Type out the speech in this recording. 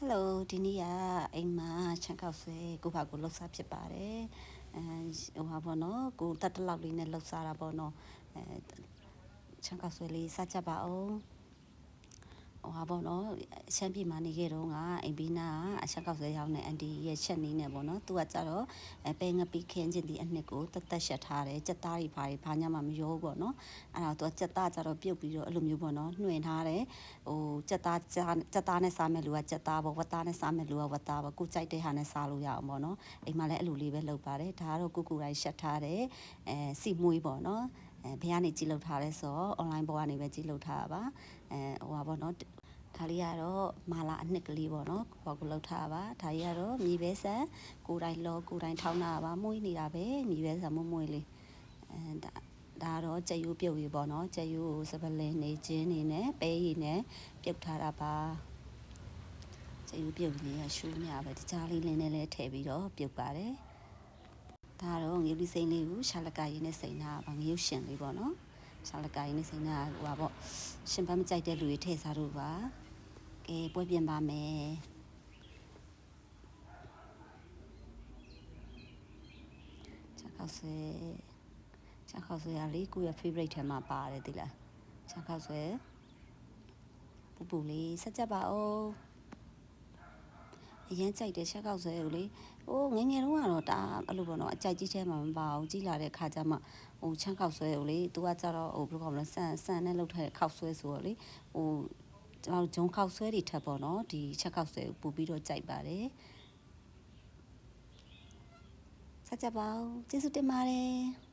Hello ဒီနေ့ကအိမ်မှာချန်ကောက်ဆွဲကိုပါကိုလှုပ်စားဖြစ်ပါတယ်ဟိုပါဘောနော်ကိုတတ်တလောက်လေးနဲ့လှုပ်စားတာပေါ့နော်ချန်ကောက်ဆွဲလေးစားကြပါအောင်ဟိုပါဘောနော်ရှမ်းပြည်မှာနေခဲ့တော့ကအိမ်ဘီနာကအချန်ကောက်ဆွဲရောက်နေအန်တီရဲ့ချက်နီးနဲ့ပေါ့နော်သူကကြတော့ပဲငပီခင်းချင်းဒီအနှစ်ကိုတတ်ရှက်ထားတယ်စက်သားတွေဘာညမှမရောဘူးပေါ့နော်အဲ့တော့သူကစက်သားကြတော့ပြုတ်ပြီးတော့အဲ့လိုမျိုးပေါ့နော်နှွင်ထားတယ်ဟိုစက်သားနဲ့စားမဲ့လူကစက်သားပေါ့ဝတ်သားနဲ့စားမဲ့လူကဝတ်သားပေါ့ကိုကြိုက်တဲ့ဟာနဲ့စားလို့ရအောင်ပေါ့နော်အိမ်မှာလည်းအဲ့လိုလေးပဲလုပ်ပါတယ်ဒါကတော့ကိုတိုင်းရှက်ထားတယ်စီမွေးပေါ့နော်ဘယ်ကနေကြည့်လောက်ထားလဲဆိုတော့ online ပေါ်ကနေပဲကြည့်လောက်ထားတာပါဟိုပါပေါ့နော်ဒါလေးကတော့မာလာအနှစ်ကလေးပေါ့နော်ဘောကိုလောက်ထားပါဒါကြီးကတော့မြေပဲဆန်ကိုတိုင်းလောကိုတိုင်းထောင်းတာပါမွေးနေတာပဲမြေပဲဆန်မွေးလေးဒါကတော့ကြက်ရိုးပြုတ်ရည်ပေါ့နော်ကြက်ရိုးကိုစပလင်းနေချင်းနေနဲ့ပဲရည်နဲ့ပြုတ်ထားတာပါကြက်ရိုးပြုတ်နေရရှူးမြပဲတကြားလေးလင်းနဲ့လည်းထည့်ပြီးတော့ပြုတ်ပါတယ်ဒါတော့ငရုတ်ဒီစိမ့်လေးကိုရှာလကာရင်းနဲ့စိမ့်တာပါငရုတ်ရှင်လေးပေါ့နော်ရှာလကာရင်းနဲ့စိမ့်တာဟိုပါပေါ့ရှင်ပန်းမကြိုက်တဲ့လူတွေထည့်စားလို့ပါကဲပွဲပြင်ပါမယ်ချက်ခောက်ဆွဲရလေးကိုရဲ့ favorite ထဲမှာပါတယ်သိလားချက်ခောက်ဆွဲပူလေးဆက်ကြပါဦးအရင်ကြိုက်တဲ့ချက်ခောက်ဆွဲကိုလေငငယ်တုန်းကတော့ဒါအဲ့လိုပေါ့နော်အကြိုက်ကြီးထဲမှာမပါဘူးကြီးလာတဲ့ခါကျမှချက်ခောက်ဆွဲကိုလေသူကကြတော့ဘယ်လိုခေါ်မလဲဆန်နဲ့လုပ်ထားတဲ့ခောက်ဆွဲဆိုတော့လေကျွန်တော်ဂျုံခောက်ဆွဲတွေထပ်ပေါ့နော်ဒီချက်ခောက်ဆွဲကိုပူပြီးတော့ကြိုက်ပါတယ်ဆက်ကြပါဦးကျေးဇူးတင်ပါတယ်